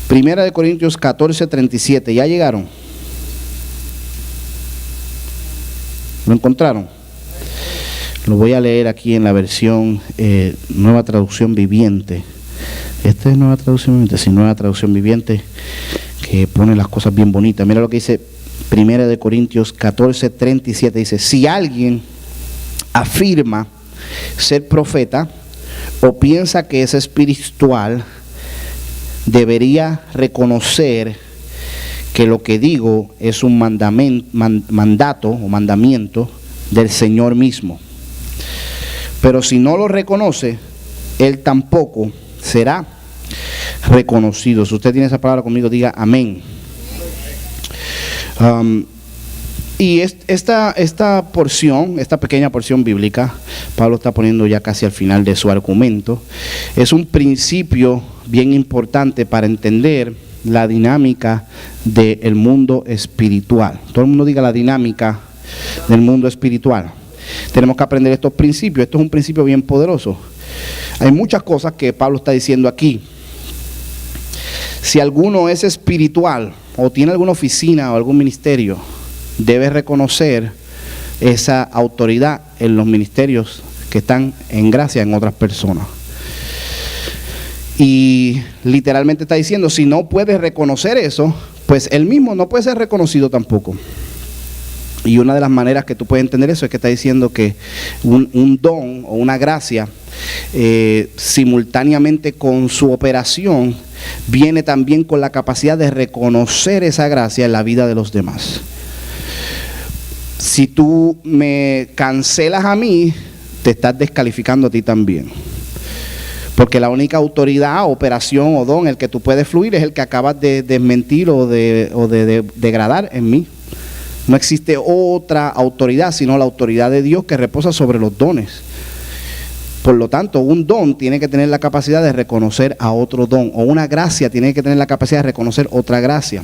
Primera de Corintios 14:37. ¿Ya llegaron? ¿Lo encontraron? Lo voy a leer aquí en la versión Nueva Traducción Viviente. ¿Esta es Nueva Traducción Viviente? Sí, Nueva Traducción Viviente, que pone las cosas bien bonitas. Mira lo que dice Primera de Corintios 14:37. Dice: si alguien afirma ser profeta o piensa que es espiritual, debería reconocer que lo que digo es un mandato o mandamiento del Señor mismo. Pero si no lo reconoce, él tampoco será reconocido. Si usted tiene esa palabra conmigo, diga amén. Y esta porción, esta pequeña porción bíblica, Pablo está poniendo ya casi al final de su argumento, es un principio bien importante para entender la dinámica del mundo espiritual. Todo el mundo diga la dinámica del mundo espiritual. Tenemos que aprender estos principios. Esto es un principio bien poderoso. Hay muchas cosas que Pablo está diciendo aquí. Si alguno es espiritual o tiene alguna oficina o algún ministerio, debe reconocer esa autoridad en los ministerios que están en gracia en otras personas. Y literalmente está diciendo, si no puede reconocer eso, pues él mismo no puede ser reconocido tampoco. Y una de las maneras que tú puedes entender eso es que está diciendo que un don o una gracia, simultáneamente con su operación, viene también con la capacidad de reconocer esa gracia en la vida de los demás. Si tú me cancelas a mí, te estás descalificando a ti también. Porque la única autoridad, operación o don el que tú puedes fluir es el que acabas de desmentir o de degradar en mí. No existe otra autoridad sino la autoridad de Dios que reposa sobre los dones. Por lo tanto, un don tiene que tener la capacidad de reconocer a otro don, o una gracia tiene que tener la capacidad de reconocer otra gracia.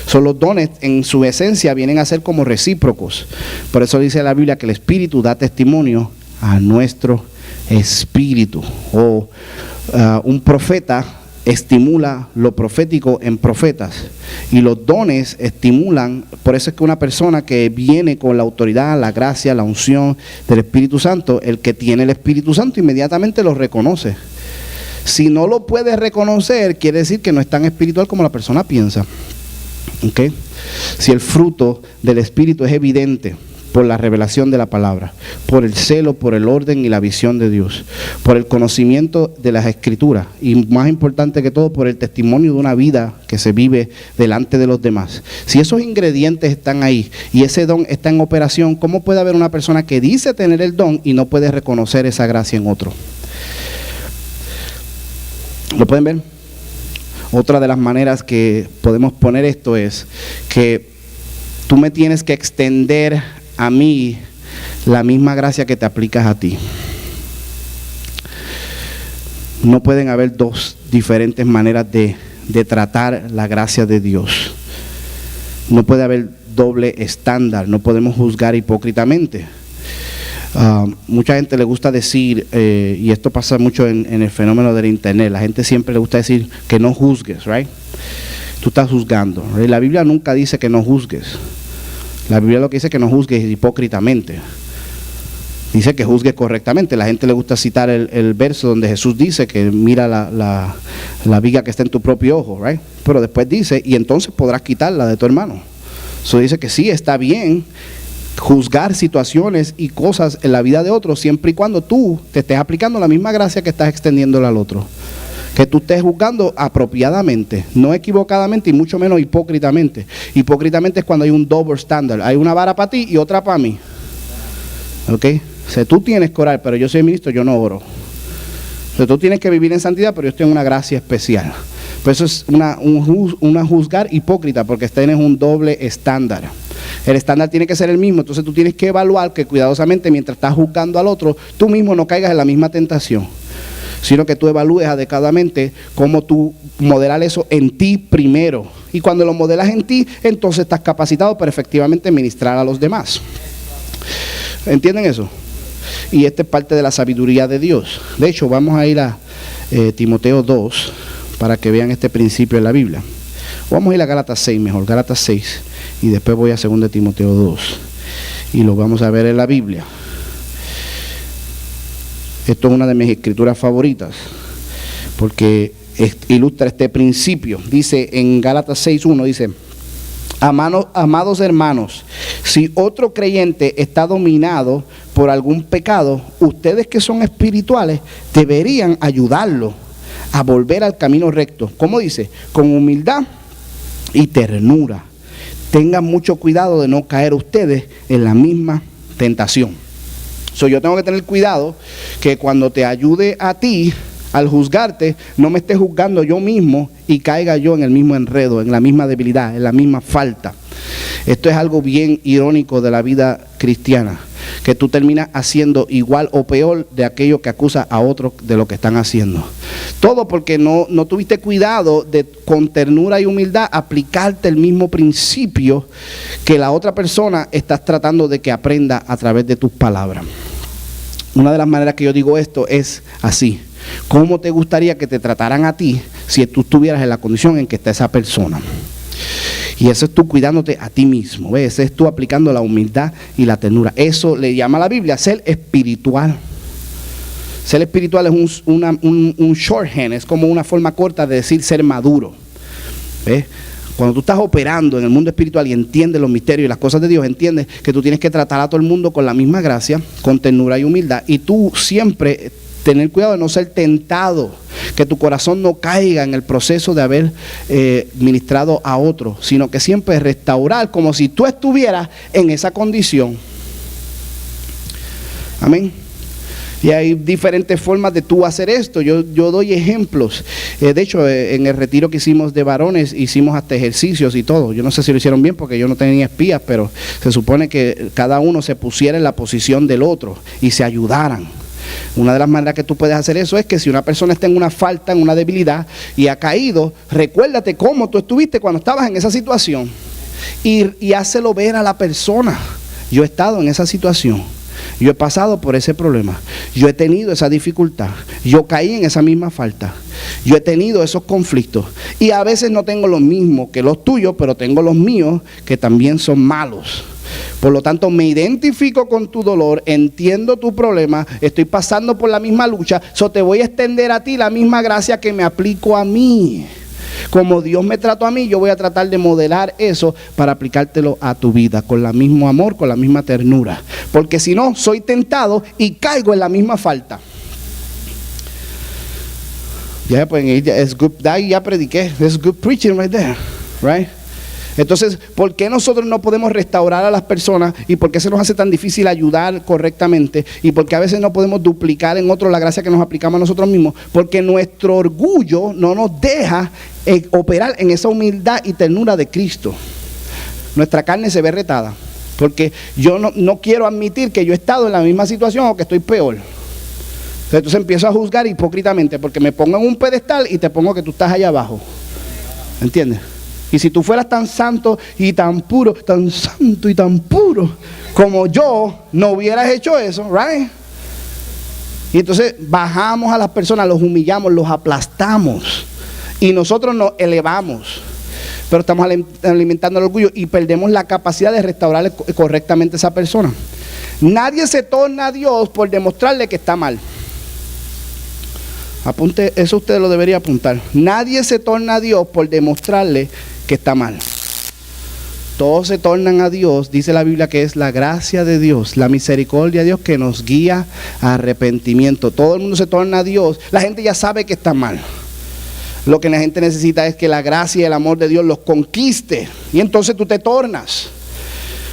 Son los dones en su esencia vienen a ser como recíprocos. Por eso dice la Biblia que el Espíritu da testimonio a nuestro espíritu. Un profeta estimula lo profético en profetas, y los dones estimulan. Por eso es que una persona que viene con la autoridad, la gracia, la unción del Espíritu Santo, el que tiene el Espíritu Santo inmediatamente lo reconoce. Si no lo puede reconocer, quiere decir que no es tan espiritual como la persona piensa. ¿Okay? Si el fruto del Espíritu es evidente por la revelación de la palabra, por el celo, por el orden y la visión de Dios, por el conocimiento de las Escrituras, y más importante que todo, por el testimonio de una vida que se vive delante de los demás. Si esos ingredientes están ahí y ese don está en operación, ¿cómo puede haber una persona que dice tener el don y no puede reconocer esa gracia en otro? ¿Lo pueden ver? Otra de las maneras que podemos poner esto es que tú me tienes que extender a mí la misma gracia que te aplicas a ti. No pueden haber dos diferentes maneras de tratar la gracia de Dios. No puede haber doble estándar, no podemos juzgar hipócritamente. Mucha gente le gusta decir, y esto pasa mucho en el fenómeno del internet, la gente siempre le gusta decir que no juzgues, right? Tú estás juzgando. La Biblia nunca dice que no juzgues. La Biblia lo que dice es que no juzgues hipócritamente. Dice que juzgues correctamente. La gente le gusta citar el verso donde Jesús dice que mira la viga que está en tu propio ojo, right? Pero después dice, y entonces podrás quitarla de tu hermano. Eso dice que sí, está bien juzgar situaciones y cosas en la vida de otros, siempre y cuando tú te estés aplicando la misma gracia que estás extendiéndole al otro. Que tú estés juzgando apropiadamente, no equivocadamente y mucho menos hipócritamente. Hipócritamente es cuando hay un double standard. Hay una vara para ti y otra para mí. ¿Ok? O sea, tú tienes que orar, pero yo soy ministro, yo no oro. O sea, tú tienes que vivir en santidad, pero yo estoy en una gracia especial. Pues eso es una juzgar hipócrita, porque tienes un doble estándar. El estándar tiene que ser el mismo, entonces tú tienes que evaluar que cuidadosamente mientras estás juzgando al otro, tú mismo no caigas en la misma tentación, sino que tú evalúes adecuadamente cómo tú modelar eso en ti primero. Y cuando lo modelas en ti, entonces estás capacitado para efectivamente ministrar a los demás. ¿Entienden eso? Y esta es parte de la sabiduría de Dios. De hecho, vamos a ir a Timoteo 2, para que vean este principio en la Biblia. Vamos a ir a Gálatas 6 mejor, Gálatas 6, y después voy a 2 Timoteo 2, y lo vamos a ver en la Biblia. Esto es una de mis escrituras favoritas, porque ilustra este principio. Dice en Gálatas 6:1, dice: amados hermanos, si otro creyente está dominado por algún pecado, ustedes que son espirituales deberían ayudarlo a volver al camino recto. ¿Cómo dice? Con humildad y ternura. Tengan mucho cuidado de no caer ustedes en la misma tentación. Yo tengo que tener cuidado que cuando te ayude a ti, al juzgarte, no me esté juzgando yo mismo y caiga yo en el mismo enredo, en la misma debilidad, en la misma falta. Esto es algo bien irónico de la vida cristiana, que tú terminas haciendo igual o peor de aquello que acusa a otros de lo que están haciendo. Todo porque no tuviste cuidado de, con ternura y humildad, aplicarte el mismo principio que la otra persona estás tratando de que aprenda a través de tus palabras. Una de las maneras que yo digo esto es así: ¿cómo te gustaría que te trataran a ti si tú estuvieras en la condición en que está esa persona? Y eso es tú cuidándote a ti mismo, ¿ves? Eso es tú aplicando la humildad y la ternura. Eso le llama a la Biblia ser espiritual. Ser espiritual es un shorthand, es como una forma corta de decir ser maduro, ¿ves? Cuando tú estás operando en el mundo espiritual y entiendes los misterios y las cosas de Dios, entiendes que tú tienes que tratar a todo el mundo con la misma gracia, con ternura y humildad, y tú siempre tener cuidado de no ser tentado, que tu corazón no caiga en el proceso de haber ministrado a otro, sino que siempre restaurar como si tú estuvieras en esa condición. Amén. Y hay diferentes formas de tú hacer esto. Yo doy ejemplos. De hecho, en el retiro que hicimos de varones, hicimos hasta ejercicios y todo. Yo no sé si lo hicieron bien porque yo no tenía espías, pero se supone que cada uno se pusiera en la posición del otro y se ayudaran. Una de las maneras que tú puedes hacer eso es que si una persona está en una falta, en una debilidad y ha caído, recuérdate cómo tú estuviste cuando estabas en esa situación y hácelo ver a la persona. Yo he estado en esa situación, yo he pasado por ese problema, yo he tenido esa dificultad, yo caí en esa misma falta, yo he tenido esos conflictos y a veces no tengo los mismos que los tuyos, pero tengo los míos que también son malos. Por lo tanto, me identifico con tu dolor, entiendo tu problema, estoy pasando por la misma lucha, te voy a extender a ti la misma gracia que me aplico a mí. Como Dios me trató a mí, yo voy a tratar de modelar eso para aplicártelo a tu vida, con el mismo amor, con la misma ternura. Porque si no, soy tentado y caigo en la misma falta. Ya pueden ir, ya prediqué, it's good preaching right there, right? Entonces, ¿por qué nosotros no podemos restaurar a las personas? ¿Y por qué se nos hace tan difícil ayudar correctamente? ¿Y por qué a veces no podemos duplicar en otros la gracia que nos aplicamos a nosotros mismos? Porque nuestro orgullo no nos deja operar en esa humildad y ternura de Cristo. Nuestra carne se ve retada, porque yo no quiero admitir que yo he estado en la misma situación o que estoy peor. Entonces empiezo a juzgar hipócritamente, porque me pongo en un pedestal y te pongo que tú estás allá abajo. ¿Entiendes? Y si tú fueras tan santo y tan puro, tan santo y tan puro como yo, no hubieras hecho eso, right? Y entonces bajamos a las personas, los humillamos, los aplastamos y nosotros nos elevamos. Pero estamos alimentando el orgullo y perdemos la capacidad de restaurar correctamente a esa persona. Nadie se torna a Dios por demostrarle que está mal. Apunte, eso usted lo debería apuntar. Nadie se torna a Dios por demostrarle que está mal. Todos se tornan a Dios, dice la Biblia, que es la gracia de Dios, la misericordia de Dios que nos guía a arrepentimiento. Todo el mundo se torna a Dios. La gente ya sabe que está mal. Lo que la gente necesita es que la gracia y el amor de Dios los conquiste. Y entonces tú te tornas.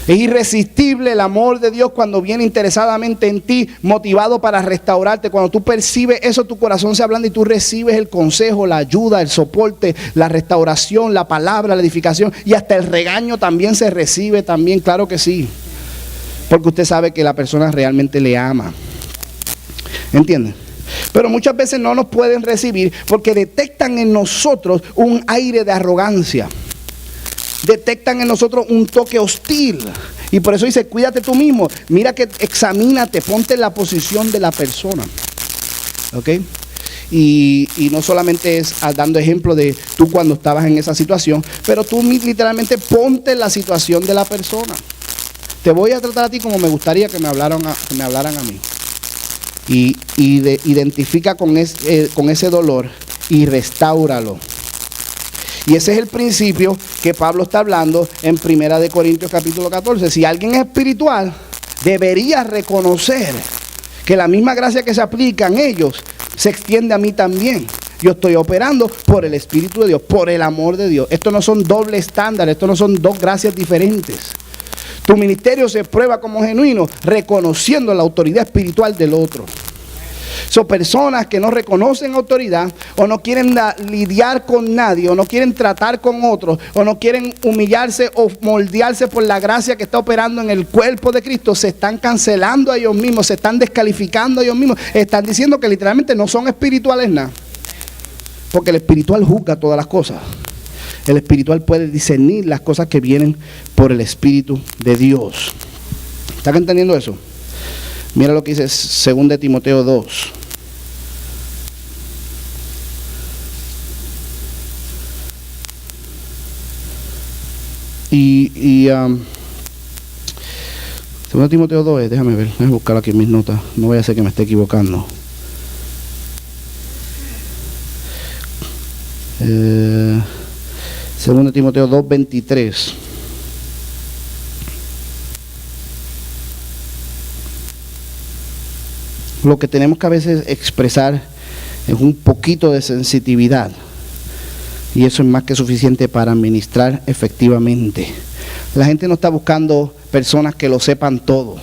Es irresistible el amor de Dios cuando viene interesadamente en ti, motivado para restaurarte. Cuando tú percibes eso, tu corazón se ablanda y tú recibes el consejo, la ayuda, el soporte, la restauración, la palabra, la edificación y hasta el regaño también se recibe también, claro que sí. Porque usted sabe que la persona realmente le ama. ¿Entienden? Pero muchas veces no nos pueden recibir porque detectan en nosotros un aire de arrogancia. Detectan en nosotros un toque hostil. Y por eso dice, cuídate tú mismo. Mira que examínate, ponte en la posición de la persona. ¿Ok? Y no solamente es dando ejemplo de tú cuando estabas en esa situación, pero tú literalmente ponte en la situación de la persona. Te voy a tratar a ti como me gustaría que me hablaran a mí. Y identifica con ese dolor y restáuralo. Y ese es el principio que Pablo está hablando en 1 Corintios capítulo 14. Si alguien es espiritual, debería reconocer que la misma gracia que se aplica en ellos se extiende a mí también. Yo estoy operando por el Espíritu de Dios, por el amor de Dios. Esto no son doble estándar, esto no son dos gracias diferentes. Tu ministerio se prueba como genuino reconociendo la autoridad espiritual del otro. Son personas que no reconocen autoridad o no quieren lidiar con nadie o no quieren tratar con otros o no quieren humillarse o moldearse por la gracia que está operando en el cuerpo de Cristo. Se están cancelando a ellos mismos, se están descalificando a ellos mismos. Están diciendo que literalmente no son espirituales nada. Porque el espiritual juzga todas las cosas. El espiritual puede discernir las cosas que vienen por el Espíritu de Dios. ¿Están entendiendo eso? Mira lo que dice 2 Timoteo 2. Y 2 Timoteo 2, déjame buscar aquí mis notas. No voy a hacer que me esté equivocando. 2 Timoteo 2, 23. Lo que tenemos que a veces expresar es un poquito de sensitividad. Y eso es más que suficiente para administrar efectivamente. La gente no está buscando personas que lo sepan todo.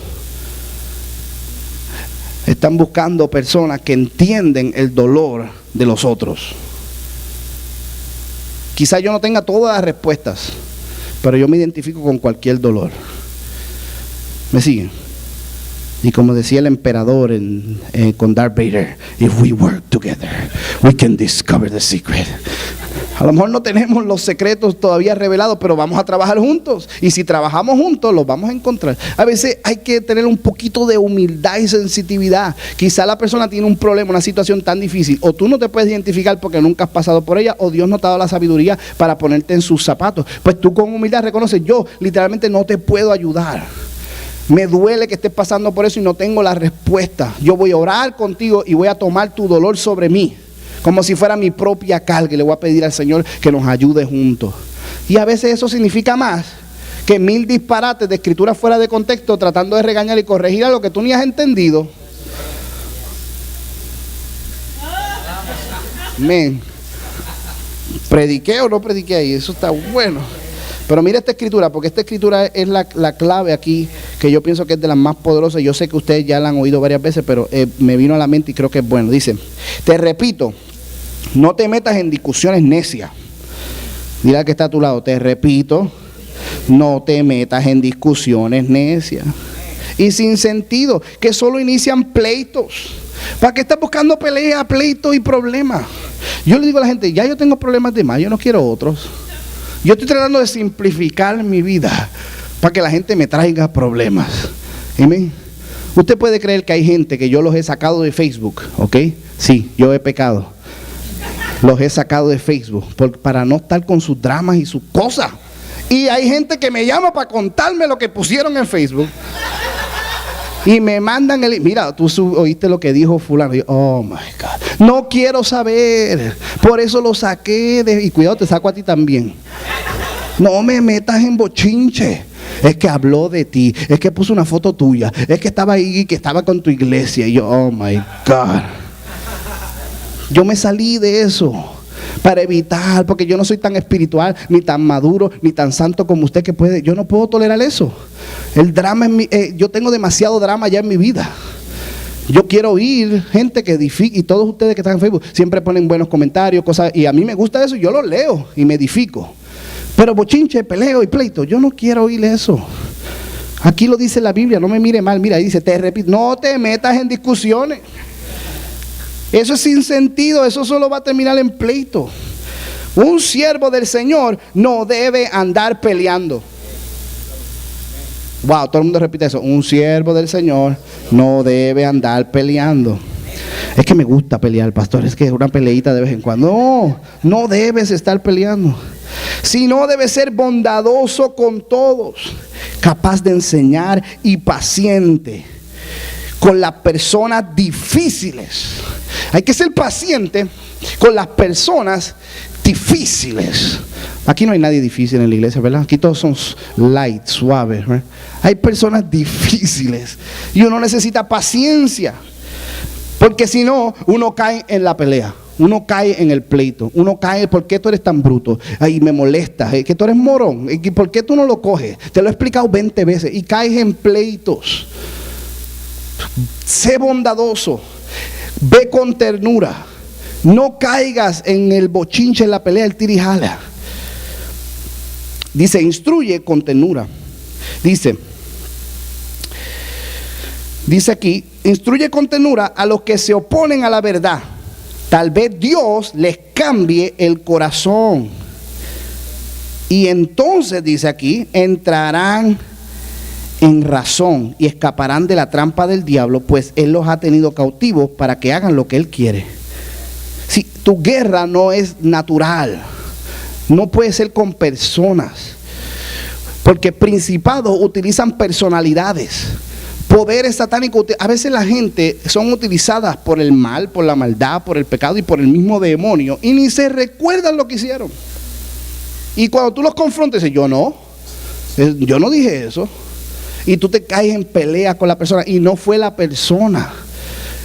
Están buscando personas que entienden el dolor de los otros. Quizá yo no tenga todas las respuestas, pero yo me identifico con cualquier dolor. ¿Me siguen? Y como decía el emperador con Darth Vader, if we work together, we can discover the secret. A lo mejor no tenemos los secretos todavía revelados, pero vamos a trabajar juntos. Y si trabajamos juntos, los vamos a encontrar. A veces hay que tener un poquito de humildad y sensitividad. Quizá la persona tiene un problema, una situación tan difícil. O tú no te puedes identificar porque nunca has pasado por ella, o Dios no te ha dado la sabiduría para ponerte en sus zapatos. Pues tú con humildad reconoces, yo literalmente no te puedo ayudar. Me duele que estés pasando por eso y no tengo la respuesta. Yo voy a orar contigo y voy a tomar tu dolor sobre mí, como si fuera mi propia carga, y le voy a pedir al Señor que nos ayude juntos. Y a veces eso significa más que 1000 disparates de escritura fuera de contexto, tratando de regañar y corregir a lo que tú ni has entendido. Amén. ¿Prediqué o no prediqué ahí? Eso está bueno. Pero mira esta escritura, porque esta escritura es la clave aquí, que yo pienso que es de las más poderosas. Yo sé que ustedes ya la han oído varias veces, pero me vino a la mente y creo que es bueno. Dice, te repito, no te metas en discusiones necias. Mira que está a tu lado, te repito, no te metas en discusiones necias y sin sentido, que solo inician pleitos. ¿Para qué estás buscando pelea, pleitos y problemas? Yo le digo a la gente, ya yo tengo problemas de más, yo no quiero otros. Yo estoy tratando de simplificar mi vida para que la gente me traiga problemas. Amén. Usted puede creer que hay gente que yo los he sacado de Facebook, ¿ok? Sí, yo he pecado. Los he sacado de Facebook para no estar con sus dramas y sus cosas. Y hay gente que me llama para contarme lo que pusieron en Facebook. Y me mandan mira, tú oíste lo que dijo fulano. Y, oh my God, no quiero saber. Por eso lo saqué y cuidado, te saco a ti también. No me metas en bochinche. Es que habló de ti, es que puso una foto tuya, es que estaba ahí, que estaba con tu iglesia. Y yo, oh my God. Yo me salí de eso para evitar, porque yo no soy tan espiritual, ni tan maduro, ni tan santo como usted que puede. Yo no puedo tolerar eso. El drama yo tengo demasiado drama ya en mi vida. Yo quiero oír gente que edifica, y todos ustedes que están en Facebook siempre ponen buenos comentarios, cosas, y a mí me gusta eso, yo los leo y me edifico. Pero bochinche, peleo y pleito, yo no quiero oír eso. Aquí lo dice la Biblia, no me mire mal, mira, ahí dice, te repito, no te metas en discusiones. Eso es sin sentido, eso solo va a terminar en pleito. Un siervo del Señor no debe andar peleando. Wow, todo el mundo repite eso. Un siervo del Señor no debe andar peleando. Es que me gusta pelear, pastor, es que es una peleita de vez en cuando. No, no debes estar peleando, sino debes ser bondadoso con todos, capaz de enseñar y paciente con las personas difíciles. Hay que ser paciente con las personas difíciles. Aquí no hay nadie difícil en la iglesia, ¿verdad? Aquí todos son light, suaves, ¿verdad? Hay personas difíciles y uno necesita paciencia, porque si no, uno cae en la pelea, uno cae en el pleito, uno cae, ¿por qué tú eres tan bruto? Ay, me molesta, que tú eres morón, ¿por qué tú no lo coges? Te lo he explicado 20 veces y caes en pleitos. Sé bondadoso, ve con ternura, no caigas en el bochinche, en la pelea, el tirijala. Dice, instruye con ternura. Dice aquí, instruye con ternura a los que se oponen a la verdad. Tal vez Dios les cambie el corazón. Y entonces, dice aquí, entrarán en razón y escaparán de la trampa del diablo, pues Él los ha tenido cautivos para que hagan lo que Él quiere. Si tu guerra no es natural, no puede ser con personas, porque principados utilizan personalidades, poderes satánicos. A veces la gente son utilizadas por el mal, por la maldad, por el pecado y por el mismo demonio, y ni se recuerdan lo que hicieron. Y cuando tú los confrontas, dices, yo no dije eso. Y tú te caes en pelea con la persona y no fue la persona.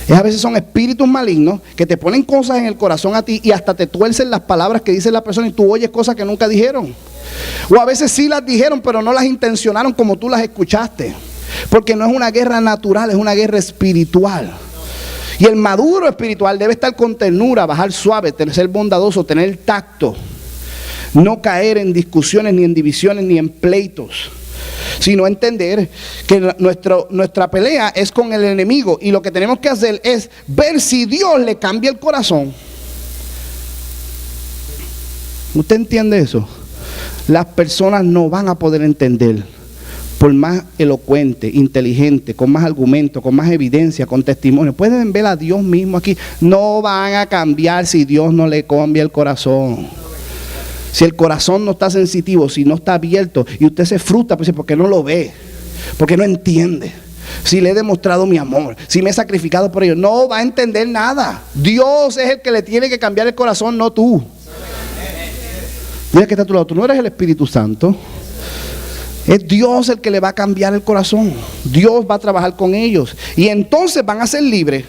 A veces son espíritus malignos que te ponen cosas en el corazón a ti y hasta te tuercen las palabras que dice la persona y tú oyes cosas que nunca dijeron. O a veces sí las dijeron, pero no las intencionaron como tú las escuchaste. Porque no es una guerra natural, es una guerra espiritual. Y el maduro espiritual debe estar con ternura, bajar suave, ser bondadoso, tener tacto. No caer en discusiones, ni en divisiones, ni en pleitos, sino entender que nuestra pelea es con el enemigo, y lo que tenemos que hacer es ver si Dios le cambia el corazón. ¿Usted entiende eso? Las personas no van a poder entender, por más elocuente, inteligente, con más argumentos, con más evidencia, con testimonio. Pueden ver a Dios mismo aquí. No van a cambiar si Dios no le cambia el corazón. Si el corazón no está sensitivo, si no está abierto y usted se frustra, pues porque no lo ve, porque no entiende. Si le he demostrado mi amor, si me he sacrificado por ello, no va a entender nada. Dios es el que le tiene que cambiar el corazón, no tú. Mira que está a tu lado, tú no eres el Espíritu Santo. Es Dios el que le va a cambiar el corazón. Dios va a trabajar con ellos y entonces van a ser libres.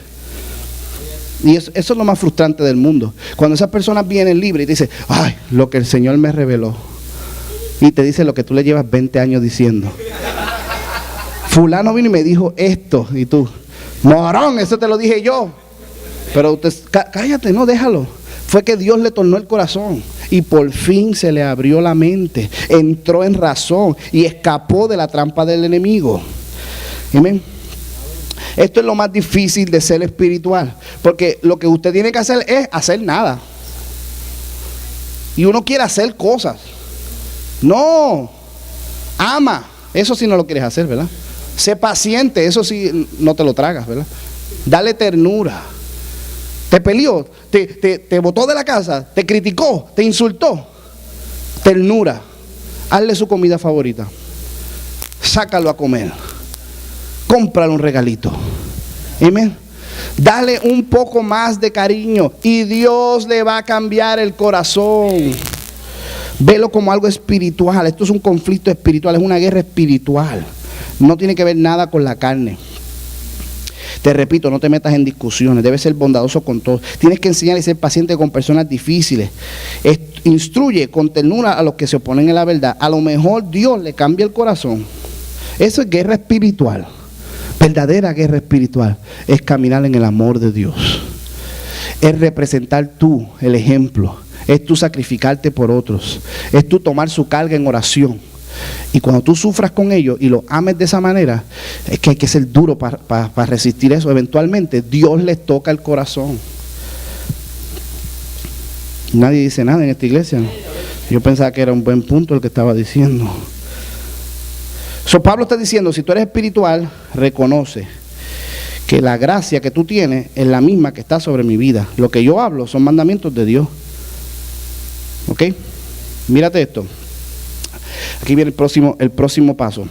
Y eso es lo más frustrante del mundo. Cuando esas personas vienen libres y te dicen, ay, lo que el Señor me reveló. Y te dice lo que tú le llevas 20 años diciendo. Fulano vino y me dijo esto. Y tú, morón, eso te lo dije yo. Pero usted, cállate, no, déjalo. Fue que Dios le tornó el corazón. Y por fin se le abrió la mente. Entró en razón y escapó de la trampa del enemigo. Amén. Esto es lo más difícil de ser espiritual, porque lo que usted tiene que hacer es hacer nada. Y uno quiere hacer cosas. No, ama, eso sí no lo quieres hacer, ¿verdad? Sé paciente, eso sí no te lo tragas, ¿verdad? Dale ternura. Te peleó, te botó de la casa, te criticó, te insultó. Ternura. Hazle su comida favorita. Sácalo a comer. Cómprale un regalito. Amén. Dale un poco más de cariño y Dios le va a cambiar el corazón. Velo como algo espiritual. Esto es un conflicto espiritual, es una guerra espiritual. No tiene que ver nada con la carne. Te repito, no te metas en discusiones. Debes ser bondadoso con todos. Tienes que enseñar y ser paciente con personas difíciles. Instruye con ternura a los que se oponen a la verdad. A lo mejor Dios le cambia el corazón. Eso es guerra espiritual. Verdadera guerra espiritual es caminar en el amor de Dios. Es representar tú el ejemplo. Es tú sacrificarte por otros. Es tú tomar su carga en oración. Y cuando tú sufras con ellos y los ames de esa manera, es que hay que ser duro para resistir eso. Eventualmente Dios les toca el corazón. Nadie dice nada en esta iglesia, ¿no? Yo pensaba que era un buen punto el que estaba diciendo. Pablo está diciendo, si tú eres espiritual, reconoce que la gracia que tú tienes es la misma que está sobre mi vida. Lo que yo hablo son mandamientos de Dios. ¿Ok? Mírate esto. Aquí viene el próximo paso.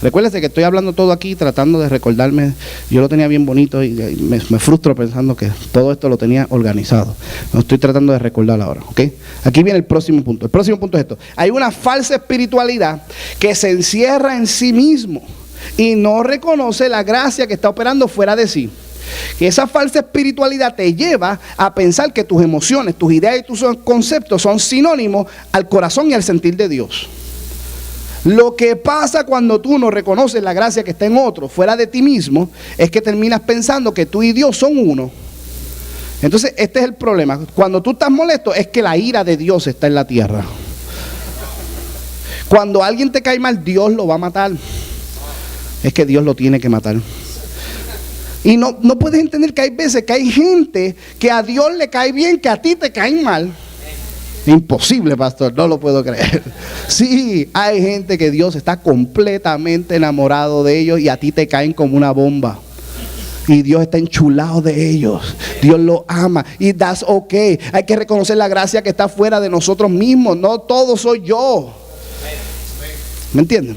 Recuérdese que estoy hablando todo aquí tratando de recordarme. Yo lo tenía bien bonito y me frustro pensando que todo esto lo tenía organizado. No estoy tratando de recordar ahora, ¿ok? Aquí viene el próximo punto. El próximo punto es esto. Hay una falsa espiritualidad que se encierra en sí mismo y no reconoce la gracia que está operando fuera de sí. Que esa falsa espiritualidad te lleva a pensar que tus emociones, tus ideas y tus conceptos son sinónimos al corazón y al sentir de Dios. Lo que pasa cuando tú no reconoces la gracia que está en otro, fuera de ti mismo, es que terminas pensando que tú y Dios son uno. Entonces, este es el problema. Cuando tú estás molesto, es que la ira de Dios está en la tierra. Cuando alguien te cae mal, Dios lo va a matar. Es que Dios lo tiene que matar. Y no puedes entender que hay veces que hay gente que a Dios le cae bien, que a ti te caen mal. Imposible, pastor, no lo puedo creer. Sí, hay gente que Dios está completamente enamorado de ellos y a ti te caen como una bomba. Y Dios está enchulado de ellos. Dios los ama. Y that's okay. Hay que reconocer la gracia que está fuera de nosotros mismos. No todo soy yo. ¿Me entienden?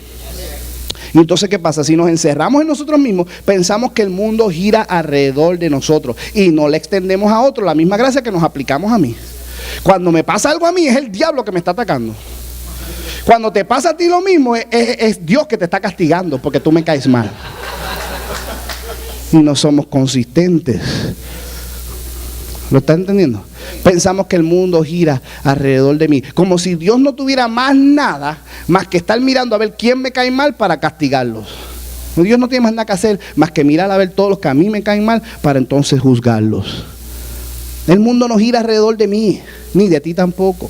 Y entonces, ¿qué pasa? Si nos encerramos en nosotros mismos, pensamos que el mundo gira alrededor de nosotros y no le extendemos a otro la misma gracia que nos aplicamos a mí. Cuando me pasa algo a mí, es el diablo que me está atacando. Cuando te pasa a ti lo mismo, es Dios que te está castigando porque tú me caes mal. Y no somos consistentes. ¿Lo estás entendiendo? Pensamos que el mundo gira alrededor de mí, como si Dios no tuviera más nada más que estar mirando a ver quién me cae mal para castigarlos. Dios no tiene más nada que hacer más que mirar a ver todos los que a mí me caen mal para entonces juzgarlos. El mundo no gira alrededor de mí, ni de ti tampoco.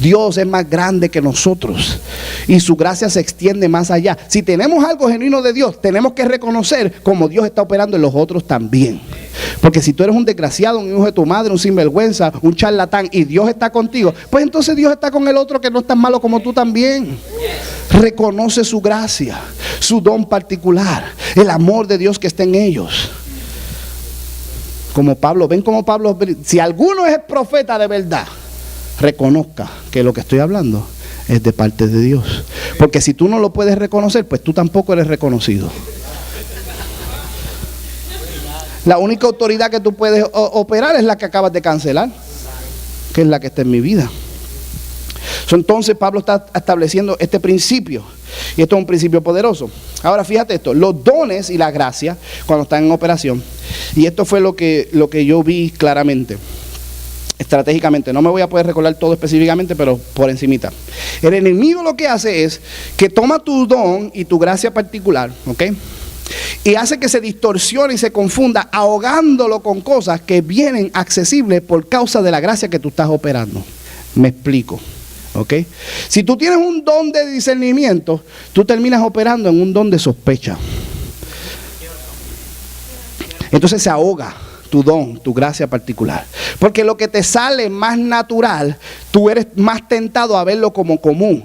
Dios es más grande que nosotros y su gracia se extiende más allá. Si tenemos algo genuino de Dios, tenemos que reconocer cómo Dios está operando en los otros también. Porque si tú eres un desgraciado, un hijo de tu madre, un sinvergüenza, un charlatán y Dios está contigo, pues entonces Dios está con el otro que no es tan malo como tú también. Reconoce su gracia, su don particular, el amor de Dios que está en ellos. Como Pablo, ven como Pablo, si alguno es profeta de verdad, reconozca que lo que estoy hablando es de parte de Dios. Porque si tú no lo puedes reconocer, pues tú tampoco eres reconocido. La única autoridad que tú puedes operar es la que acabas de cancelar, que es la que está en mi vida. Entonces Pablo está estableciendo este principio, y esto es un principio poderoso. Ahora fíjate esto, los dones y la gracia cuando están en operación, y esto fue lo que yo vi claramente, estratégicamente. No me voy a poder recordar todo específicamente, pero por encimita. El enemigo lo que hace es que toma tu don y tu gracia particular, ¿ok? Y hace que se distorsione y se confunda, ahogándolo con cosas que vienen accesibles por causa de la gracia que tú estás operando. Me explico, ¿ok? Si tú tienes un don de discernimiento, tú terminas operando en un don de sospecha. Entonces se ahoga tu don, tu gracia particular. Porque lo que te sale más natural, tú eres más tentado a verlo como común.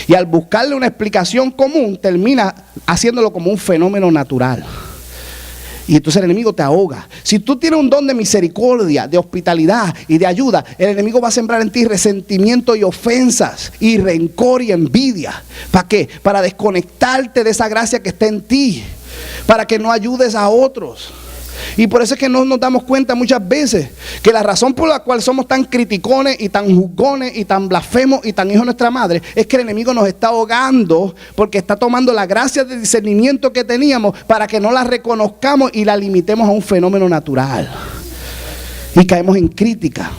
Y al buscarle una explicación común, termina haciéndolo como un fenómeno natural. Y entonces el enemigo te ahoga. Si tú tienes un don de misericordia, de hospitalidad y de ayuda, el enemigo va a sembrar en ti resentimiento y ofensas y rencor y envidia. ¿Para qué? Para desconectarte de esa gracia que está en ti, para que no ayudes a otros. Y por eso es que no nos damos cuenta muchas veces que la razón por la cual somos tan criticones y tan juzgones y tan blasfemos y tan hijos de nuestra madre es que el enemigo nos está ahogando porque está tomando la gracia de discernimiento que teníamos para que no la reconozcamos y la limitemos a un fenómeno natural y caemos en crítica.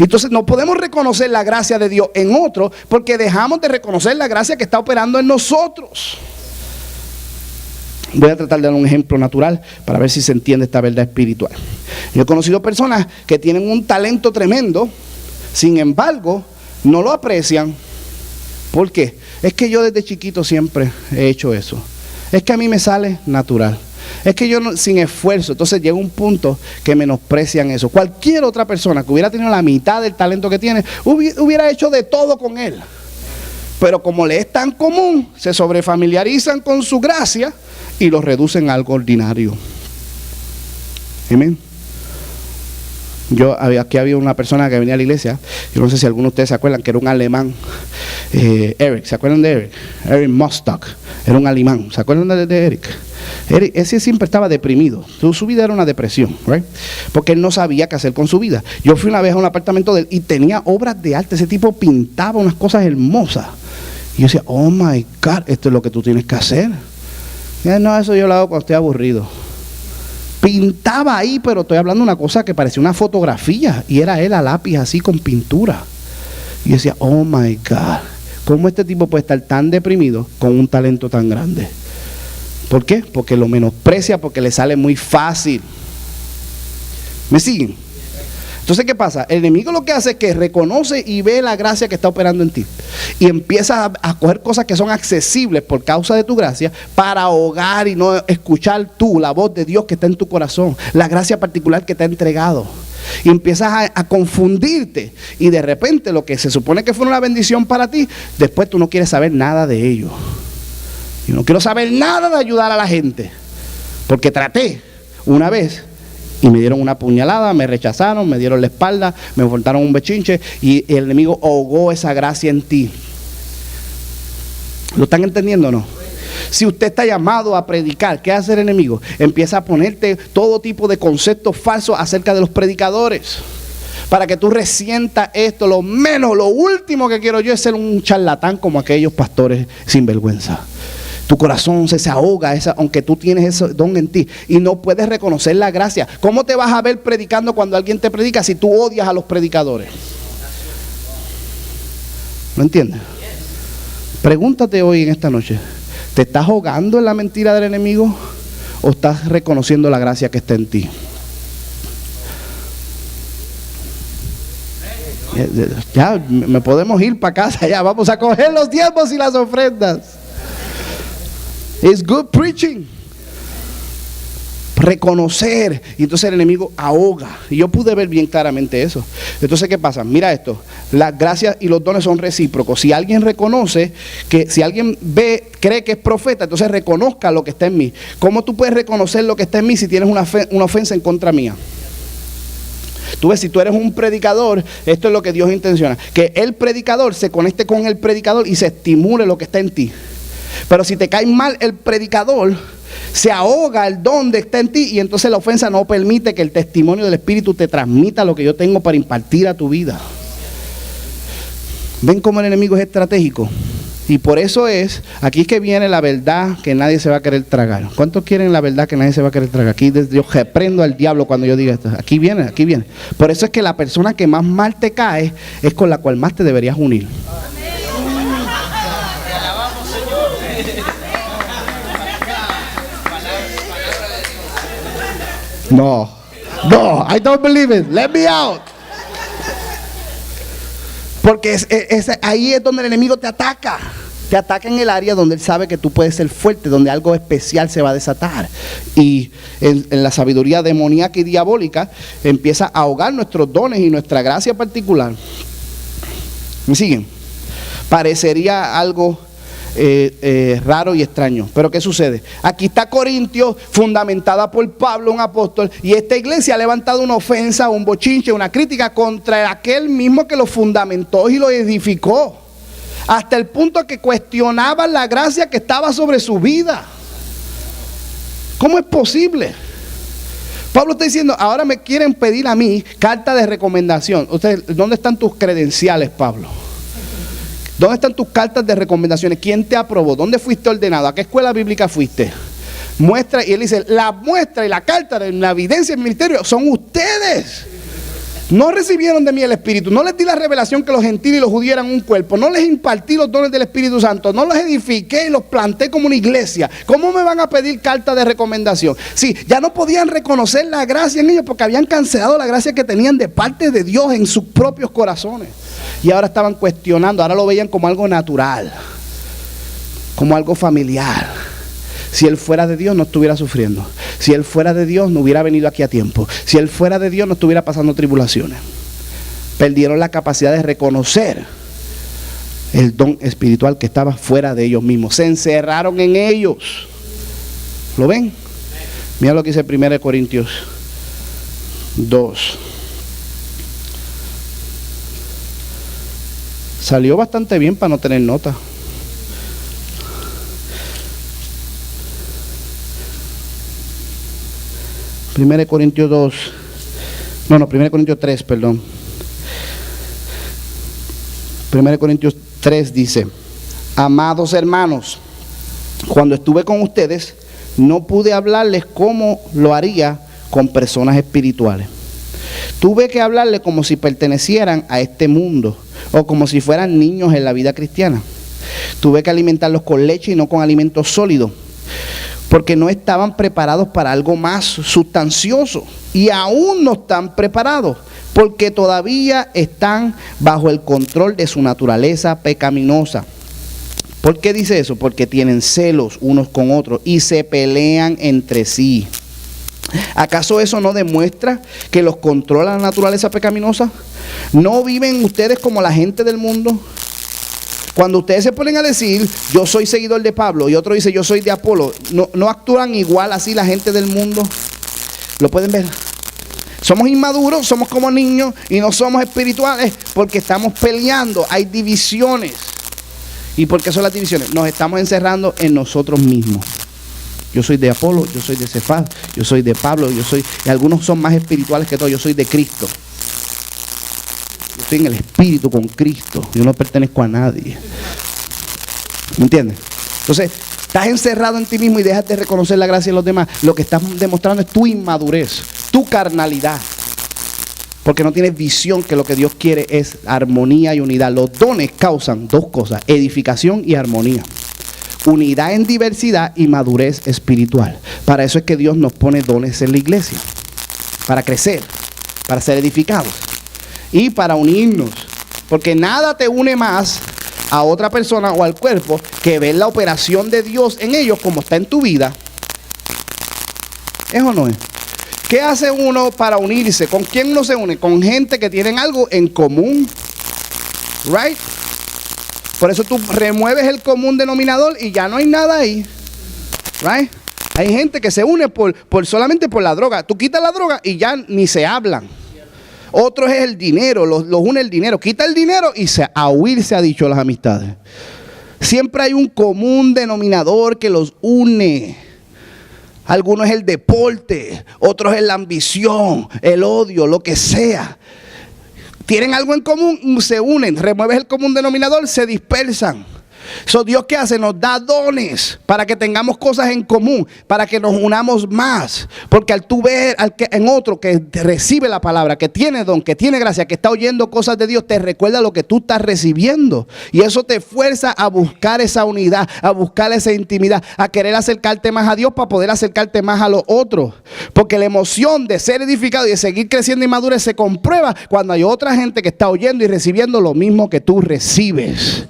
Entonces no podemos reconocer la gracia de Dios en otro porque dejamos de reconocer la gracia que está operando en nosotros. Voy a tratar de dar un ejemplo natural para ver si se entiende esta verdad espiritual. Yo he conocido personas que tienen un talento tremendo, sin embargo, no lo aprecian. ¿Por qué? Es que yo desde chiquito siempre he hecho eso. Es que a mí me sale natural. Es que yo sin esfuerzo. Entonces llega un punto que menosprecian eso. Cualquier otra persona que hubiera tenido la mitad del talento que tiene, hubiera hecho de todo con él. Pero como le es tan común, se sobrefamiliarizan con su gracia y lo reducen a algo ordinario. Amén. Aquí había una persona que venía a la iglesia, yo no sé si algunos de ustedes se acuerdan, que era un alemán, Eric, ¿se acuerdan de Eric? Eric Mostock, era un alemán, ¿se acuerdan de Eric? Eric, ese siempre estaba deprimido, su vida era una depresión, right? Porque él no sabía qué hacer con su vida. Yo fui una vez a un apartamento de él y tenía obras de arte, ese tipo pintaba unas cosas hermosas. Y yo decía, oh my God, esto es lo que tú tienes que hacer. Y él, no, eso yo lo hago cuando estoy aburrido. Pintaba ahí, pero estoy hablando de una cosa que parecía una fotografía y era él a lápiz así con pintura. Y yo decía, oh my God, ¿cómo este tipo puede estar tan deprimido con un talento tan grande? ¿Por qué? Porque lo menosprecia, porque le sale muy fácil. ¿Me siguen? Entonces, ¿qué pasa? El enemigo lo que hace es que reconoce y ve la gracia que está operando en ti. Y empieza a coger cosas que son accesibles por causa de tu gracia para ahogar y no escuchar tú la voz de Dios que está en tu corazón. La gracia particular que te ha entregado. Y empiezas a confundirte. Y de repente lo que se supone que fue una bendición para ti, después tú no quieres saber nada de ello. Y no quiero saber nada de ayudar a la gente. Porque traté una vez. Y me dieron una puñalada, me rechazaron, me dieron la espalda, me faltaron un bechinche y el enemigo ahogó esa gracia en ti. ¿Lo están entendiendo o no? Si usted está llamado a predicar, ¿qué hace el enemigo? Empieza a ponerte todo tipo de conceptos falsos acerca de los predicadores. Para que tú resientas esto, lo último que quiero yo es ser un charlatán como aquellos pastores sin vergüenza. Tu corazón se ahoga, aunque tú tienes ese don en ti y no puedes reconocer la gracia. ¿Cómo te vas a ver predicando cuando alguien te predica si tú odias a los predicadores? ¿No entiendes? Pregúntate hoy en esta noche, ¿te estás ahogando en la mentira del enemigo o estás reconociendo la gracia que está en ti? Ya, me podemos ir para casa, ya vamos a coger los diezmos y las ofrendas. It's good preaching. Reconocer. Y entonces el enemigo ahoga. Y yo pude ver bien claramente eso. Entonces, ¿qué pasa? Mira esto. Las gracias y los dones son recíprocos. Si alguien reconoce, si alguien cree que es profeta, entonces reconozca lo que está en mí. ¿Cómo tú puedes reconocer lo que está en mí si tienes una ofensa en contra mía? Tú ves, si tú eres un predicador, esto es lo que Dios intenciona. Que el predicador se conecte con el predicador y se estimule lo que está en ti. Pero si te cae mal el predicador, se ahoga el don que está en ti y entonces la ofensa no permite que el testimonio del Espíritu te transmita lo que yo tengo para impartir a tu vida. ¿Ven cómo el enemigo es estratégico? Y por eso es, aquí que viene la verdad que nadie se va a querer tragar. ¿Cuántos quieren la verdad que nadie se va a querer tragar? Aquí yo reprendo al diablo cuando yo diga esto. Aquí viene, aquí viene. Por eso es que la persona que más mal te cae es con la cual más te deberías unir. No, I don't believe it. Let me out. Porque ahí es donde el enemigo te ataca. Te ataca en el área donde él sabe que tú puedes ser fuerte, donde algo especial se va a desatar. Y en la sabiduría demoníaca y diabólica empieza a ahogar nuestros dones y nuestra gracia particular. ¿Me siguen? Parecería algo raro y extraño, pero ¿qué sucede? Aquí está Corintios, fundamentada por Pablo, un apóstol, y esta iglesia ha levantado una ofensa, un bochinche, una crítica contra aquel mismo que lo fundamentó y lo edificó, hasta el punto que cuestionaban la gracia que estaba sobre su vida. ¿Cómo es posible? Pablo está diciendo, ahora me quieren pedir a mí carta de recomendación. Ustedes, ¿dónde están tus credenciales, Pablo? ¿Dónde están tus cartas de recomendaciones? ¿Quién te aprobó? ¿Dónde fuiste ordenado? ¿A qué escuela bíblica fuiste? Muestra, y él dice, la muestra y la carta de la evidencia del ministerio son ustedes. No recibieron de mí el Espíritu, no les di la revelación que los gentiles y los judíos eran un cuerpo, no les impartí los dones del Espíritu Santo, no los edifiqué y los planté como una iglesia. ¿Cómo me van a pedir carta de recomendación? Sí, ya no podían reconocer la gracia en ellos porque habían cancelado la gracia que tenían de parte de Dios en sus propios corazones. Y ahora estaban cuestionando, ahora lo veían como algo natural, como algo familiar. Si él fuera de Dios no estuviera sufriendo. Si él fuera de Dios no hubiera venido aquí a tiempo. Si él fuera de Dios no estuviera pasando tribulaciones. Perdieron la capacidad de reconocer el don espiritual que estaba fuera de ellos mismos. Se encerraron en ellos. ¿Lo ven? Mira lo que dice 1 Corintios 2. Salió bastante bien para no tener nota. Primera de Corintios 2. No, 1 Corintios 3, perdón. 1 Corintios 3 dice: amados hermanos, cuando estuve con ustedes, no pude hablarles como lo haría con personas espirituales. Tuve que hablarles como si pertenecieran a este mundo o como si fueran niños en la vida cristiana. Tuve que alimentarlos con leche y no con alimentos sólidos, porque no estaban preparados para algo más sustancioso y aún no están preparados, porque todavía están bajo el control de su naturaleza pecaminosa. ¿Por qué dice eso? Porque tienen celos unos con otros y se pelean entre sí. ¿Acaso eso no demuestra que los controla la naturaleza pecaminosa? ¿No viven ustedes como la gente del mundo? Cuando ustedes se ponen a decir, yo soy seguidor de Pablo, y otro dice, yo soy de Apolo, ¿no actúan igual así la gente del mundo? ¿Lo pueden ver? Somos inmaduros, somos como niños y no somos espirituales porque estamos peleando, hay divisiones. ¿Y por qué son las divisiones? Nos estamos encerrando en nosotros mismos. Yo soy de Apolo, yo soy de Cefas, yo soy de Pablo, y algunos son más espirituales que todos, yo soy de Cristo. Yo estoy en el espíritu con Cristo, yo no pertenezco a nadie. ¿Me entiendes? Entonces, estás encerrado en ti mismo y dejas de reconocer la gracia de los demás. Lo que estás demostrando es tu inmadurez, tu carnalidad. Porque no tienes visión que lo que Dios quiere es armonía y unidad. Los dones causan dos cosas: edificación y armonía. Unidad en diversidad y madurez espiritual. Para eso es que Dios nos pone dones en la iglesia. Para crecer, para ser edificados y para unirnos. Porque nada te une más a otra persona o al cuerpo que ver la operación de Dios en ellos como está en tu vida. ¿Es o no es? ¿Qué hace uno para unirse? ¿Con quién uno se une? Con gente que tienen algo en común. Right? Por eso tú remueves el común denominador y ya no hay nada ahí. Right? Hay gente que se une solamente por la droga. Tú quitas la droga y ya ni se hablan. Otros es el dinero, los une el dinero. Quita el dinero y a huir se ha dicho las amistades. Siempre hay un común denominador que los une. Algunos es el deporte, otros es la ambición, el odio, lo que sea. Tienen algo en común, se unen, remueves el común denominador, se dispersan. Dios, ¿qué hace? Nos da dones para que tengamos cosas en común, para que nos unamos más. Porque al tú ver en otro que recibe la palabra, que tiene don, que tiene gracia, que está oyendo cosas de Dios, te recuerda lo que tú estás recibiendo. Y eso te fuerza a buscar esa unidad, a buscar esa intimidad, a querer acercarte más a Dios para poder acercarte más a los otros. Porque la emoción de ser edificado y de seguir creciendo y madurez se comprueba cuando hay otra gente que está oyendo y recibiendo lo mismo que tú recibes.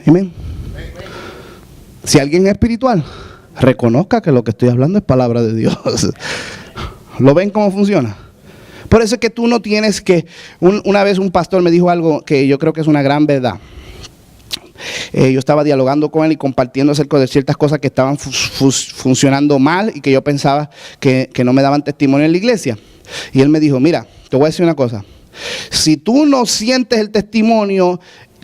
Amén. Si alguien es espiritual, reconozca que lo que estoy hablando es palabra de Dios. ¿Lo ven cómo funciona? Por eso es que tú no tienes que... Una vez un pastor me dijo algo que yo creo que es una gran verdad. Yo estaba dialogando con él y compartiendo acerca de ciertas cosas que estaban funcionando mal y que yo pensaba que no me daban testimonio en la iglesia. Y él me dijo, mira, te voy a decir una cosa. Si tú no sientes el testimonio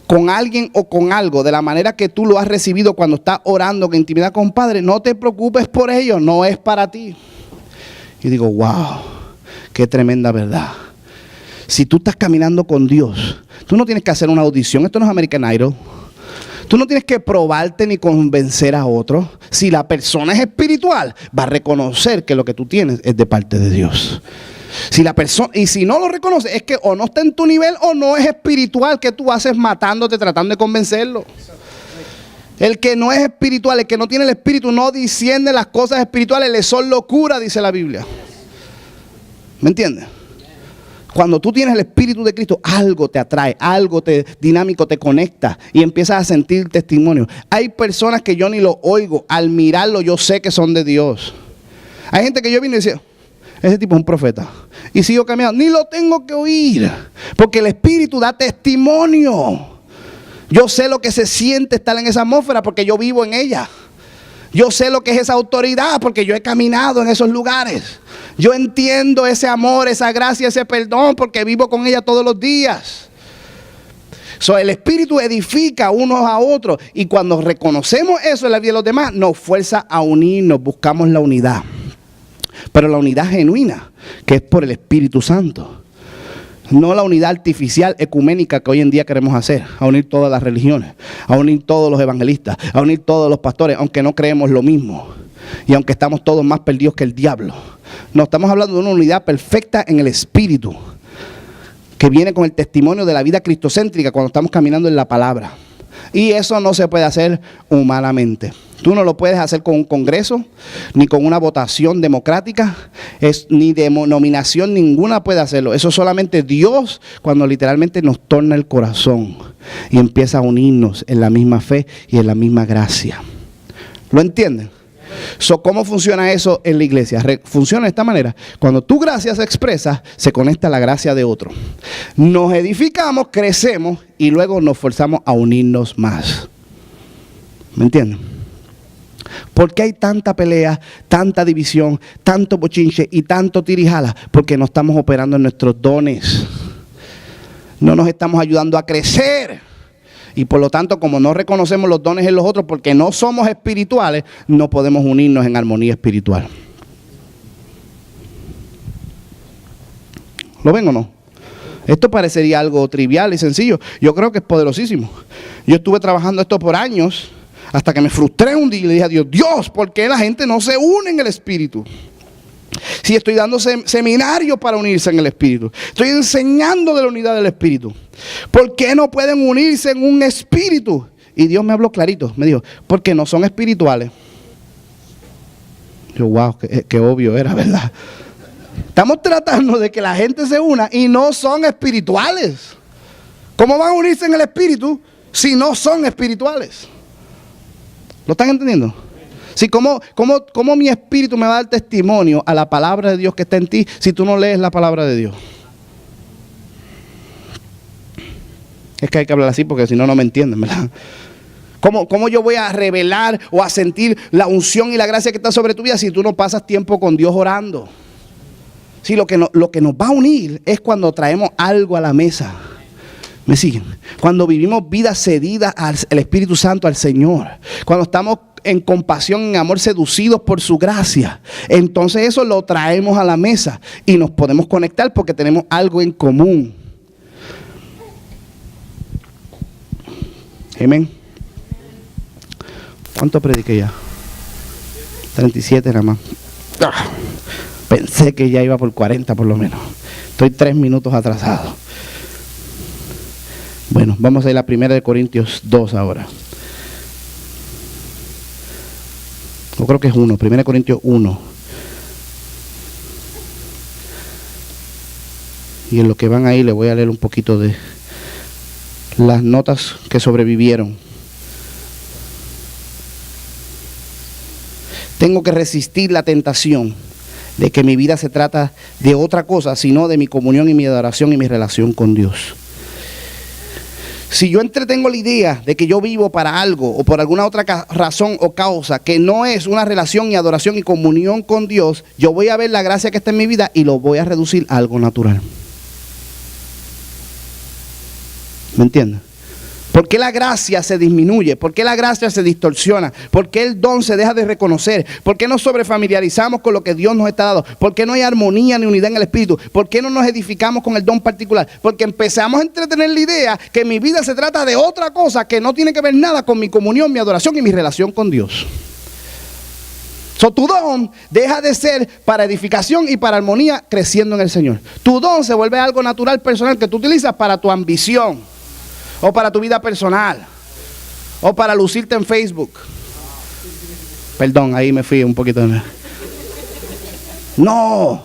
con alguien o con algo de la manera que tú lo has recibido cuando estás orando en intimidad con Padre, no te preocupes por ello, no es para ti. Y digo, wow, qué tremenda verdad. Si tú estás caminando con Dios, tú no tienes que hacer una audición, esto no es American Idol. Tú no tienes que probarte ni convencer a otros. Si la persona es espiritual, va a reconocer que lo que tú tienes es de parte de Dios. Si la persona, y si no lo reconoce, es que o no está en tu nivel o no es espiritual, que tú haces matándote, tratando de convencerlo. El que no es espiritual, el que no tiene el espíritu, no discierne las cosas espirituales, le son locura, dice la Biblia. ¿Me entiendes? Cuando tú tienes el espíritu de Cristo, algo te atrae, algo dinámico te conecta y empiezas a sentir testimonio. Hay personas que yo ni lo oigo, al mirarlo yo sé que son de Dios. Hay gente que yo vine y decía, ese tipo es un profeta. Y sigo caminando. Ni lo tengo que oír. Porque el Espíritu da testimonio. Yo sé lo que se siente estar en esa atmósfera porque yo vivo en ella. Yo sé lo que es esa autoridad porque yo he caminado en esos lugares. Yo entiendo ese amor, esa gracia, ese perdón, porque vivo con ella todos los días. El Espíritu edifica unos a otros, y cuando reconocemos eso en la vida de los demás, nos fuerza a unirnos, buscamos la unidad. Pero la unidad genuina, que es por el Espíritu Santo. No la unidad artificial ecuménica que hoy en día queremos hacer, a unir todas las religiones, a unir todos los evangelistas, a unir todos los pastores, aunque no creemos lo mismo y aunque estamos todos más perdidos que el diablo. No, estamos hablando de una unidad perfecta en el Espíritu, que viene con el testimonio de la vida cristocéntrica cuando estamos caminando en la palabra. Y eso no se puede hacer humanamente. Tú no lo puedes hacer con un congreso, ni con una votación democrática, ni de nominación ninguna puede hacerlo. Eso solamente Dios, cuando literalmente nos torna el corazón y empieza a unirnos en la misma fe y en la misma gracia. ¿Lo entienden? ¿Cómo funciona eso en la iglesia? Funciona de esta manera. Cuando tu gracia se expresa, se conecta a la gracia de otro. Nos edificamos, crecemos y luego nos forzamos a unirnos más. ¿Me entienden? ¿Por qué hay tanta pelea, tanta división, tanto bochinche y tanto tirijala? Porque no estamos operando en nuestros dones. No nos estamos ayudando a crecer. Y por lo tanto, como no reconocemos los dones en los otros porque no somos espirituales, no podemos unirnos en armonía espiritual. ¿Lo ven o no? Esto parecería algo trivial y sencillo. Yo creo que es poderosísimo. Yo estuve trabajando esto por años hasta que me frustré un día y le dije a Dios, Dios, ¿por qué la gente no se une en el Espíritu? Si estoy dando seminarios para unirse en el Espíritu, estoy enseñando de la unidad del Espíritu, ¿por qué no pueden unirse en un espíritu? Y Dios me habló clarito, me dijo, porque no son espirituales. Yo, wow, qué obvio era, ¿verdad? Estamos tratando de que la gente se una y no son espirituales. ¿Cómo van a unirse en el Espíritu si no son espirituales? ¿Lo están entendiendo? Sí, ¿cómo mi espíritu me va a dar testimonio a la palabra de Dios que está en ti si tú no lees la palabra de Dios? Es que hay que hablar así porque si no, no me entienden, ¿verdad? ¿Cómo yo voy a revelar o a sentir la unción y la gracia que está sobre tu vida si tú no pasas tiempo con Dios orando? Sí, lo que nos va a unir es cuando traemos algo a la mesa. ¿Me siguen? Cuando vivimos vidas cedidas al Espíritu Santo, al Señor. Cuando estamos en compasión, en amor, seducidos por su gracia. Entonces eso lo traemos a la mesa y nos podemos conectar porque tenemos algo en común. Amén. ¿Cuánto prediqué ya? 37 nada más. Pensé que ya iba por 40 por lo menos. Estoy 3 minutos atrasado. Bueno, vamos a ir a 1 Corintios 2 ahora. Yo creo que es 1, 1 Corintios 1. Y en lo que van ahí les voy a leer un poquito de las notas que sobrevivieron. Tengo que resistir la tentación de que mi vida se trata de otra cosa, sino de mi comunión y mi adoración y mi relación con Dios. Si yo entretengo la idea de que yo vivo para algo o por alguna otra razón o causa que no es una relación y adoración y comunión con Dios, yo voy a ver la gracia que está en mi vida y lo voy a reducir a algo natural. ¿Me entienden? ¿Por qué la gracia se disminuye? ¿Por qué la gracia se distorsiona? ¿Por qué el don se deja de reconocer? ¿Por qué nos sobrefamiliarizamos con lo que Dios nos está dando? ¿Por qué no hay armonía ni unidad en el Espíritu? ¿Por qué no nos edificamos con el don particular? Porque empezamos a entretener la idea que mi vida se trata de otra cosa que no tiene que ver nada con mi comunión, mi adoración y mi relación con Dios. Tu don deja de ser para edificación y para armonía creciendo en el Señor. Tu don se vuelve algo natural, personal, que tú utilizas para tu ambición. O para tu vida personal. O para lucirte en Facebook. Perdón, ahí me fui un poquito. No.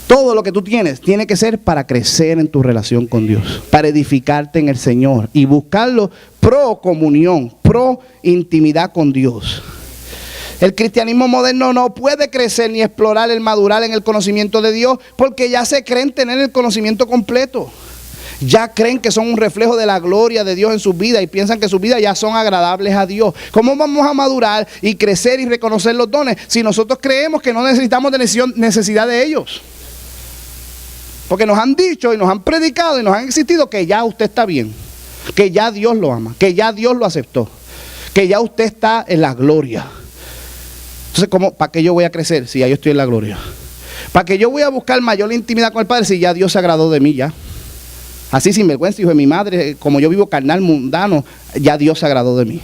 Todo lo que tú tienes tiene que ser para crecer en tu relación con Dios. Para edificarte en el Señor. Y buscarlo pro comunión. Pro intimidad con Dios. El cristianismo moderno no puede crecer ni explorar el madurar en el conocimiento de Dios porque ya se creen tener el conocimiento completo. Ya creen que son un reflejo de la gloria de Dios en sus vidas y piensan que sus vidas ya son agradables a Dios. ¿Cómo vamos a madurar y crecer y reconocer los dones si nosotros creemos que no necesitamos de necesidad de ellos? Porque nos han dicho y nos han predicado y nos han existido que ya usted está bien, que ya Dios lo ama, que ya Dios lo aceptó, que ya usted está en la gloria. Entonces, ¿para qué yo voy a crecer si ya yo estoy en la gloria? ¿Para qué yo voy a buscar mayor intimidad con el Padre si ya Dios se agradó de mí ya? Así sin vergüenza, hijo de mi madre, como yo vivo carnal, mundano, ya Dios se agradó de mí.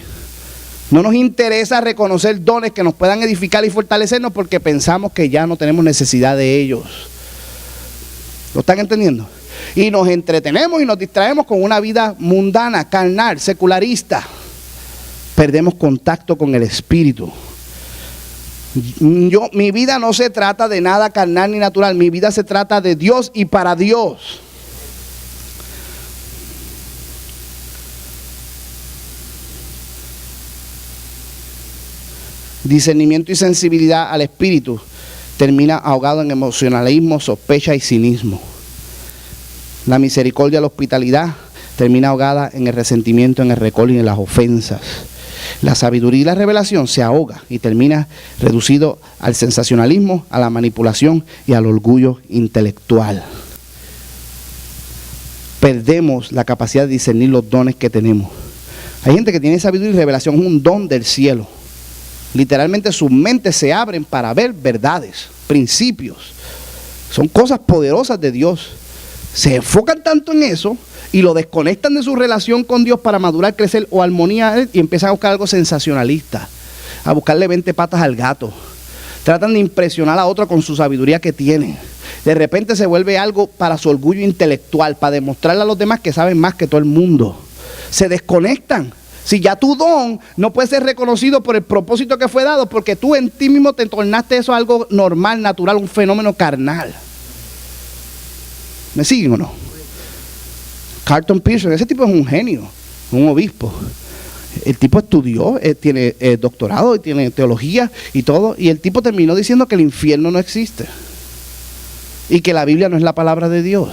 No nos interesa reconocer dones que nos puedan edificar y fortalecernos porque pensamos que ya no tenemos necesidad de ellos. ¿Lo están entendiendo? Y nos entretenemos y nos distraemos con una vida mundana, carnal, secularista. Perdemos contacto con el Espíritu. Mi vida no se trata de nada carnal ni natural. Mi vida se trata de Dios y para Dios. Discernimiento y sensibilidad al Espíritu termina ahogado en emocionalismo, sospecha y cinismo. La misericordia, la hospitalidad termina ahogada en el resentimiento, en el recol y en las ofensas. La sabiduría y la revelación se ahoga y termina reducido al sensacionalismo, a la manipulación y al orgullo intelectual. Perdemos la capacidad de discernir los dones que tenemos. Hay gente que tiene sabiduría y revelación, es un don del cielo. Literalmente sus mentes se abren para ver verdades, principios. Son cosas poderosas de Dios. Se enfocan tanto en eso y lo desconectan de su relación con Dios para madurar, crecer o armonía y empiezan a buscar algo sensacionalista, a buscarle 20 patas al gato. Tratan de impresionar a otro con su sabiduría que tienen. De repente se vuelve algo para su orgullo intelectual, para demostrarle a los demás que saben más que todo el mundo. Se desconectan. Si ya tu don no puede ser reconocido por el propósito que fue dado, porque tú en ti mismo te tornaste eso algo normal, natural, un fenómeno carnal. ¿Me siguen o no? Carlton Pearson, ese tipo es un genio, un obispo. El tipo estudió, tiene doctorado y tiene teología y todo, y el tipo terminó diciendo que el infierno no existe y que la Biblia no es la palabra de Dios.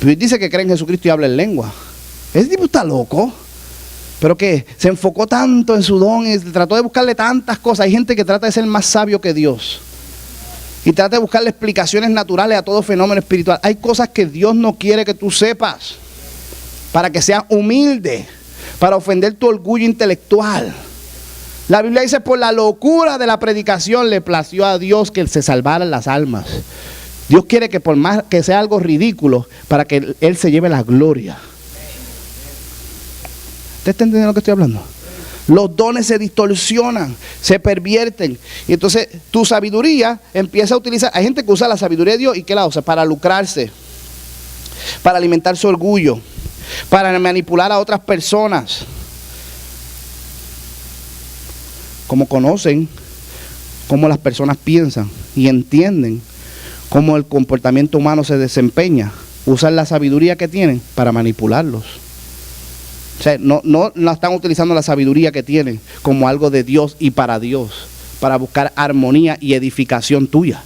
Pero él dice que cree en Jesucristo y habla en lengua. Ese tipo está loco. Pero que se enfocó tanto en su don y trató de buscarle tantas cosas. Hay gente que trata de ser más sabio que Dios y trata de buscarle explicaciones naturales a todo fenómeno espiritual. Hay cosas que Dios no quiere que tú sepas para que seas humilde, para ofender tu orgullo intelectual. La Biblia dice: por la locura de la predicación le plació a Dios que se salvaran las almas. Dios quiere que por más que sea algo ridículo, para que Él se lleve la gloria. ¿Usted está entendiendo lo que estoy hablando? Los dones se distorsionan, se pervierten. Y entonces tu sabiduría empieza a utilizar. Hay gente que usa la sabiduría de Dios y ¿qué la usa? Para lucrarse, para alimentar su orgullo, para manipular a otras personas. Como conocen cómo las personas piensan y entienden cómo el comportamiento humano se desempeña, usan la sabiduría que tienen para manipularlos. O sea, no están utilizando la sabiduría que tienen como algo de Dios y para Dios, para buscar armonía y edificación tuya.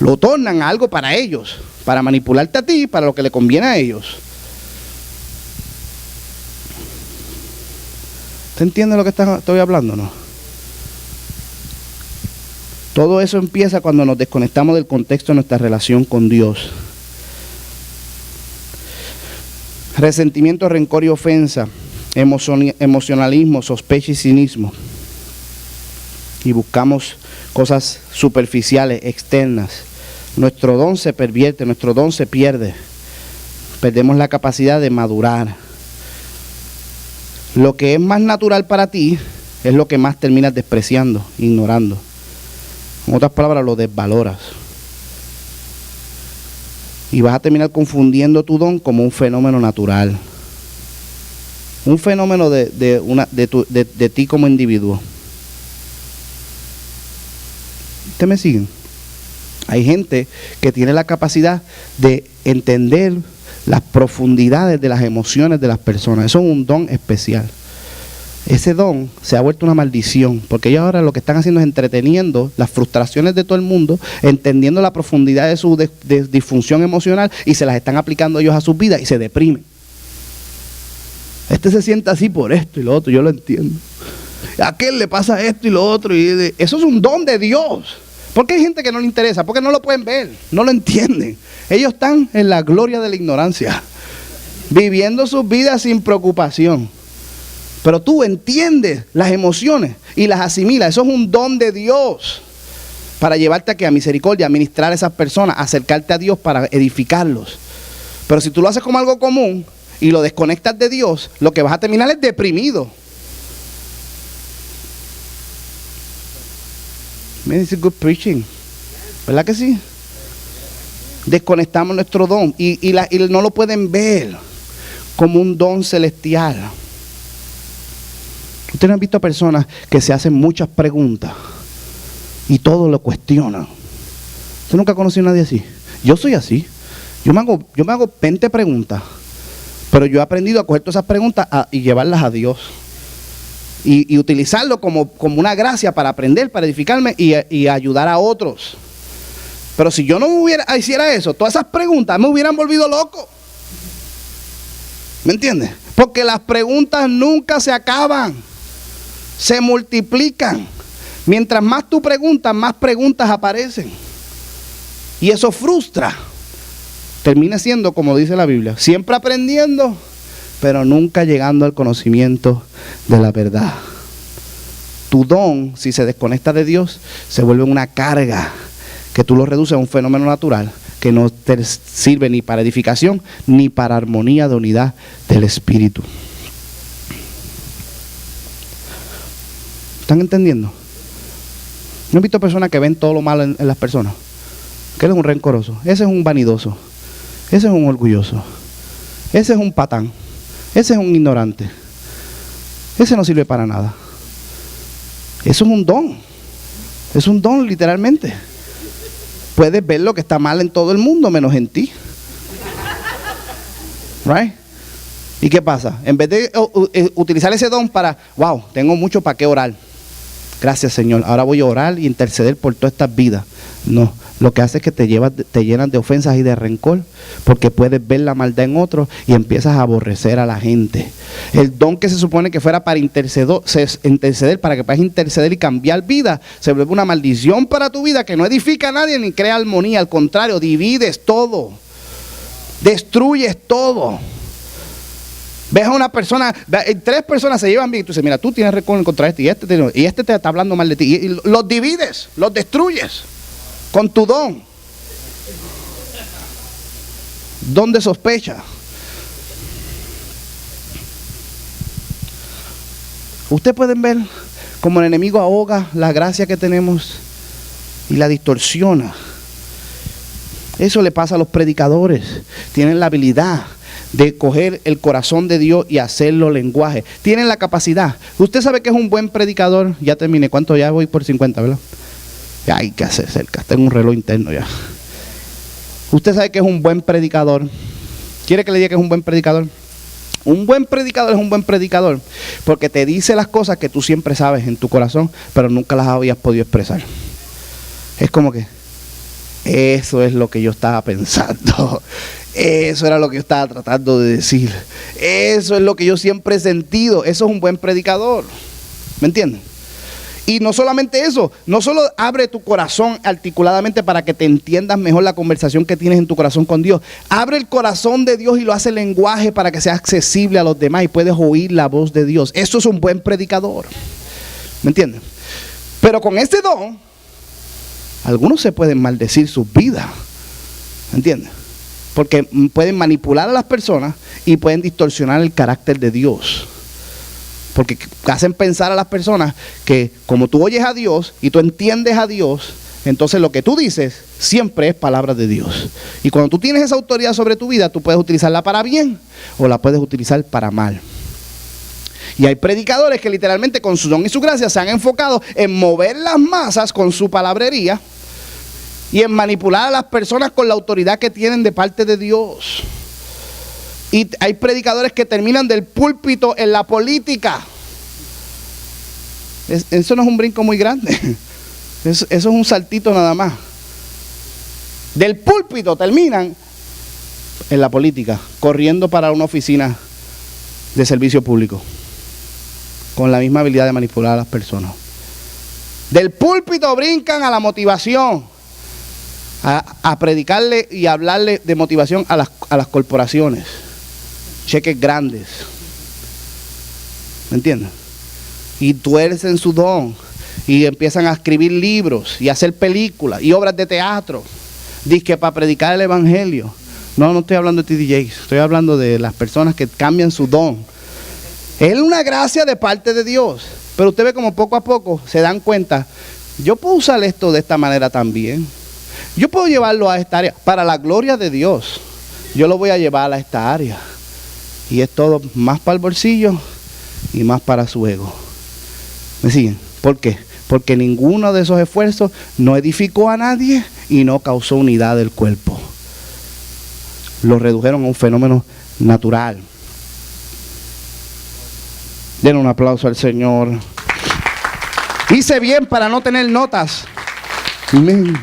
Lo tornan a algo para ellos, para manipularte a ti, para lo que le conviene a ellos. ¿Te entiende lo que estoy hablando, no? Todo eso empieza cuando nos desconectamos del contexto de nuestra relación con Dios. Resentimiento, rencor y ofensa, emocionalismo, sospecha y cinismo. Y buscamos cosas superficiales, externas. Nuestro don se pervierte, nuestro don se pierde. Perdemos la capacidad de madurar. Lo que es más natural para ti es lo que más terminas despreciando, ignorando. En otras palabras, lo desvaloras. Y vas a terminar confundiendo tu don como un fenómeno natural. Un fenómeno de ti como individuo. ¿Ustedes me siguen? Hay gente que tiene la capacidad de entender las profundidades de las emociones de las personas. Eso es un don especial. ese don se ha vuelto una maldición, porque ellos ahora lo que están haciendo es entreteniendo las frustraciones de todo el mundo, entendiendo la profundidad de su disfunción emocional y se las están aplicando ellos a sus vidas y se deprimen. Este se siente así por esto y lo otro, yo lo entiendo. A aquel le pasa esto y lo otro, y eso es un don de Dios. ¿Por qué hay gente que no le interesa? Porque no lo pueden ver, no lo entienden. Ellos están en la gloria de la ignorancia, viviendo sus vidas sin preocupación. Pero tú entiendes las emociones y las asimilas. Eso es un don de Dios para llevarte a misericordia, a ministrar a esas personas, acercarte a Dios para edificarlos. Pero si tú lo haces como algo común y lo desconectas de Dios, lo que vas a terminar es deprimido. Man, it's a good preaching. ¿Verdad que sí? Desconectamos nuestro don y no lo pueden ver como un don celestial. Ustedes han visto personas que se hacen muchas preguntas y todo lo cuestionan. ¿Usted nunca ha conocido a nadie así? Yo soy así. Yo me hago 20 preguntas, pero yo he aprendido a coger todas esas preguntas y llevarlas a Dios. Y utilizarlo como una gracia para aprender, para edificarme y ayudar a otros. Pero si yo no hiciera eso, todas esas preguntas me hubieran volvido loco. ¿Me entiendes? Porque las preguntas nunca se acaban, se multiplican. Mientras más tú preguntas, más preguntas aparecen. Y eso frustra. Termina siendo, como dice la Biblia, siempre aprendiendo, pero nunca llegando al conocimiento de la verdad. Tu don, si se desconecta de Dios, se vuelve una carga que tú lo reduces a un fenómeno natural que no te sirve ni para edificación ni para armonía de unidad del Espíritu. ¿Están entendiendo? ¿No he visto personas que ven todo lo malo en las personas? Que él es un rencoroso, ese es un vanidoso, ese es un orgulloso, ese es un patán, ese es un ignorante, ese no sirve para nada. Eso es un don. Es un don literalmente. Puedes ver lo que está mal en todo el mundo menos en ti. Right? ¿Y qué pasa? En vez de utilizar ese don para, wow, tengo mucho para qué orar. Gracias, Señor. Ahora voy a orar y interceder por todas estas vidas. No, lo que hace es que te llenan de ofensas y de rencor, porque puedes ver la maldad en otros y empiezas a aborrecer a la gente. El don que se supone que fuera para interceder, para que puedas interceder y cambiar vida, se vuelve una maldición para tu vida que no edifica a nadie ni crea armonía. Al contrario, divides todo, destruyes todo. Ves a una persona, 3 personas se llevan bien y tú dices, mira, tú tienes rencor contra este y este te está hablando mal de ti. Y los divides, los destruyes con tu don. Don de sospecha. Ustedes pueden ver cómo el enemigo ahoga la gracia que tenemos y la distorsiona. Eso le pasa a los predicadores. Tienen la habilidad de coger el corazón de Dios y hacerlo lenguaje. Tienen la capacidad. Usted sabe que es un buen predicador. Ya terminé. ¿Cuánto? Ya voy por 50, ¿verdad? Ya hay que hacer cerca. Tengo un reloj interno ya. Usted sabe que es un buen predicador. ¿Quiere que le diga que es un buen predicador? Un buen predicador es un buen predicador porque te dice las cosas que tú siempre sabes en tu corazón, pero nunca las habías podido expresar. Es como que eso es lo que yo estaba pensando. Eso era lo que yo estaba tratando de decir. Eso es lo que yo siempre he sentido. Eso es un buen predicador. ¿Me entienden? Y no solamente eso, no solo abre tu corazón articuladamente para que te entiendas mejor la conversación que tienes en tu corazón con Dios. Abre el corazón de Dios y lo hace lenguaje para que sea accesible a los demás y puedes oír la voz de Dios. Eso es un buen predicador. ¿Me entienden? Pero con este don, algunos se pueden maldecir sus vidas. ¿Me entienden? Porque pueden manipular a las personas y pueden distorsionar el carácter de Dios. Porque hacen pensar a las personas que como tú oyes a Dios y tú entiendes a Dios, entonces lo que tú dices siempre es palabra de Dios. Y cuando tú tienes esa autoridad sobre tu vida, tú puedes utilizarla para bien o la puedes utilizar para mal. Y hay predicadores que literalmente con su don y su gracia se han enfocado en mover las masas con su palabrería y en manipular a las personas con la autoridad que tienen de parte de Dios. Y hay predicadores que terminan del púlpito en la política. Eso no es un brinco muy grande. Eso es un saltito nada más. Del púlpito terminan en la política, corriendo para una oficina de servicio público, con la misma habilidad de manipular a las personas. Del púlpito brincan a la motivación, a predicarle y hablarle de motivación a las corporaciones, cheques grandes. ¿Me entiendes? Y tuercen su don y empiezan a escribir libros y a hacer películas y obras de teatro, dizque para predicar el evangelio. No estoy hablando de TDJs, estoy hablando de las personas que cambian su don. Es una gracia de parte de Dios, pero usted ve como poco a poco se dan cuenta, yo puedo usar esto de esta manera también. Yo puedo llevarlo a esta área, para la gloria de Dios. Yo lo voy a llevar a esta área. Y es todo más para el bolsillo y más para su ego. ¿Me siguen? ¿Por qué? Porque ninguno de esos esfuerzos no edificó a nadie y no causó unidad del cuerpo. Lo redujeron a un fenómeno natural. Den un aplauso al Señor. Hice bien para no tener notas. Amén.